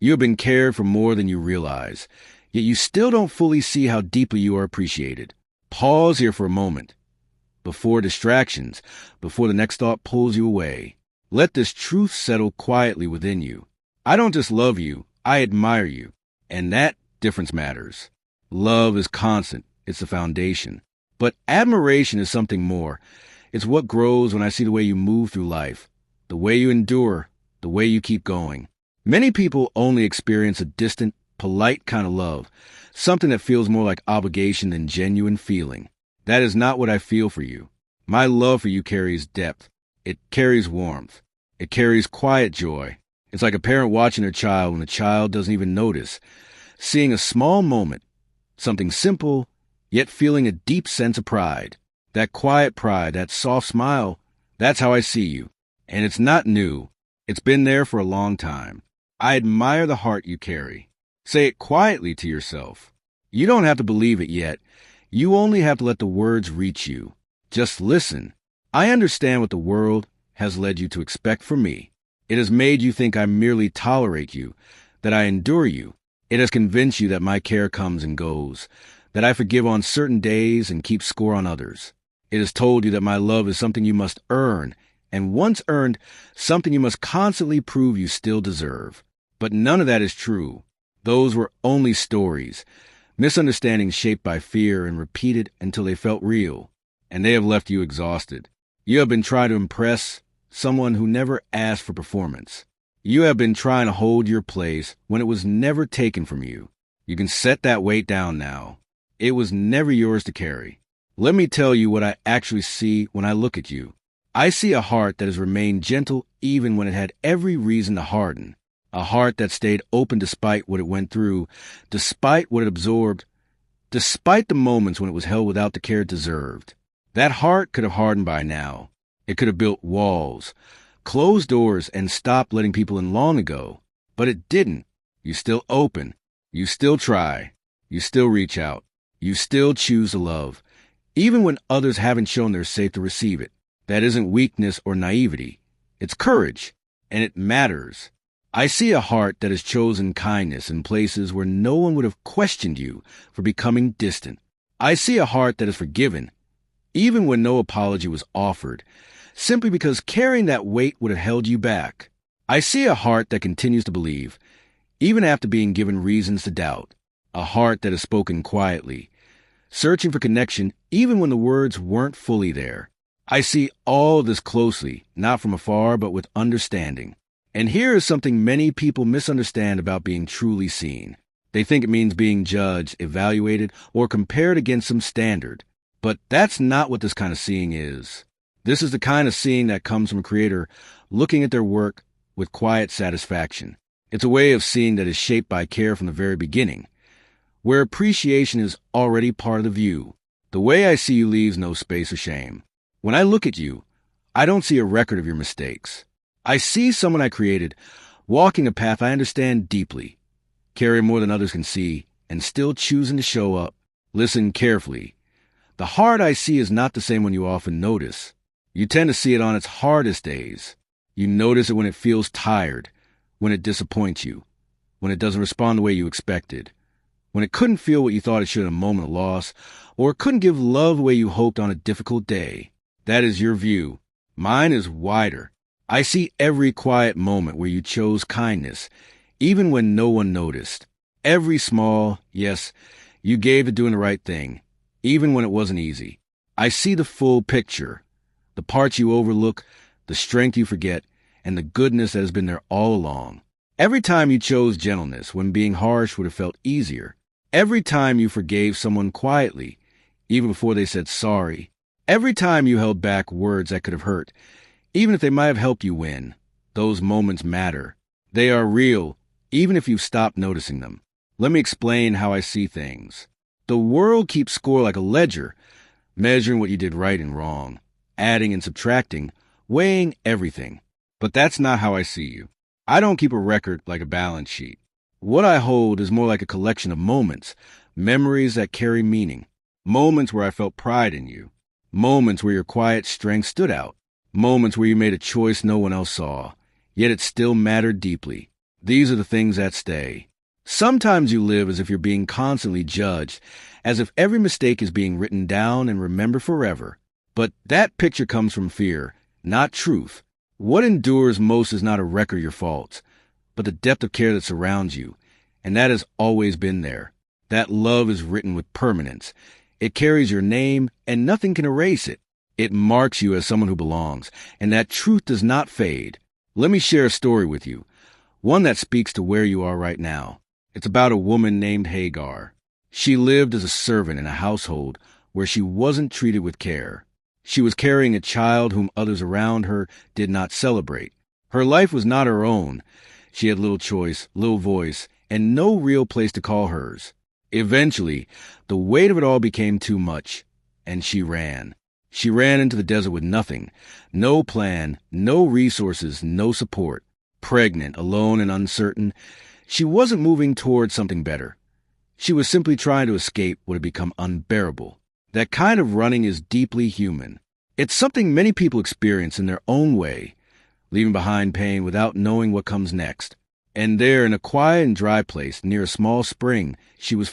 You have been cared for more than you realize, yet you still don't fully see how deeply you are appreciated. Pause here for a moment. Before distractions, before the next thought pulls you away, let this truth settle quietly within you. I don't just love you, I admire you. And that difference matters. Love is constant. It's the foundation. But admiration is something more. It's what grows when I see the way you move through life, the way you endure, the way you keep going. Many people only experience a distant, polite kind of love, something that feels more like obligation than genuine feeling. That is not what I feel for you. My love for you carries depth. It carries warmth. It carries quiet joy. It's like a parent watching their child when the child doesn't even notice, seeing a small moment, something simple, yet feeling a deep sense of pride. That quiet pride, that soft smile, that's how I see you. And it's not new. It's been there for a long time. I admire the heart you carry. Say it quietly to yourself. You don't have to believe it yet. You only have to let the words reach you. Just listen. I understand what the world has led you to expect from me. It has made you think I merely tolerate you, that I endure you. It has convinced you that my care comes and goes, that I forgive on certain days and keep score on others. It has told you that my love is something you must earn, and once earned, something you must constantly prove you still deserve. But none of that is true. Those were only stories, misunderstandings shaped by fear and repeated until they felt real, and they have left you exhausted. You have been trying to impress someone who never asked for performance. You have been trying to hold your place when it was never taken from you. You can set that weight down now. It was never yours to carry. Let me tell you what I actually see when I look at you. I see a heart that has remained gentle even when it had every reason to harden. A heart that stayed open despite what it went through, despite what it absorbed, despite the moments when it was held without the care it deserved. That heart could have hardened by now. It could have built walls, closed doors, and stopped letting people in long ago. But it didn't. You still open. You still try. You still reach out. You still choose to love, even when others haven't shown they're safe to receive it. That isn't weakness or naivety. It's courage, and it matters. I see a heart that has chosen kindness in places where no one would have questioned you for becoming distant. I see a heart that has forgiven, even when no apology was offered, simply because carrying that weight would have held you back. I see a heart that continues to believe, even after being given reasons to doubt. A heart that has spoken quietly, searching for connection even when the words weren't fully there. I see all of this closely, not from afar, but with understanding. And here is something many people misunderstand about being truly seen. They think it means being judged, evaluated, or compared against some standard. But that's not what this kind of seeing is. This is the kind of seeing that comes from a creator looking at their work with quiet satisfaction. It's a way of seeing that is shaped by care from the very beginning, where appreciation is already part of the view. The way I see you leaves no space for shame. When I look at you, I don't see a record of your mistakes. I see someone I created, walking a path I understand deeply, carrying more than others can see, and still choosing to show up. Listen carefully. The heart I see is not the same one you often notice. You tend to see it on its hardest days. You notice it when it feels tired, when it disappoints you, when it doesn't respond the way you expected, when it couldn't feel what you thought it should in a moment of loss, or couldn't give love the way you hoped on a difficult day. That is your view. Mine is wider. I see every quiet moment where you chose kindness, even when no one noticed. Every small, yes, you gave to doing the right thing, even when it wasn't easy. I see the full picture, the parts you overlook, the strength you forget, and the goodness that has been there all along. Every time you chose gentleness when being harsh would have felt easier. Every time you forgave someone quietly, even before they said sorry. Every time you held back words that could have hurt, even if they might have helped you win. Those moments matter. They are real, even if you've stopped noticing them. Let me explain how I see things. The world keeps score like a ledger, measuring what you did right and wrong, adding and subtracting, weighing everything. But that's not how I see you. I don't keep a record like a balance sheet. What I hold is more like a collection of moments, memories that carry meaning, moments where I felt pride in you, moments where your quiet strength stood out, moments where you made a choice no one else saw, yet it still mattered deeply. These are the things that stay. Sometimes you live as if you're being constantly judged, as if every mistake is being written down and remembered forever. But that picture comes from fear, not truth. What endures most is not a record of your faults, but the depth of care that surrounds you, and that has always been there. That love is written with permanence. It carries your name, and nothing can erase it. It marks you as someone who belongs, and that truth does not fade. Let me share a story with you, one that speaks to where you are right now. It's about a woman named Hagar. She lived as a servant in a household where she wasn't treated with care. She was carrying a child whom others around her did not celebrate. Her life was not her own. She had little choice, little voice, and no real place to call hers. Eventually, the weight of it all became too much, and she ran. She ran into the desert with nothing, no plan, no resources, no support. Pregnant, alone, and uncertain, she wasn't moving toward something better. She was simply trying to escape what had become unbearable. That kind of running is deeply human. It's something many people experience in their own way, leaving behind pain without knowing what comes next. And there, in a quiet and dry place near a small spring, she was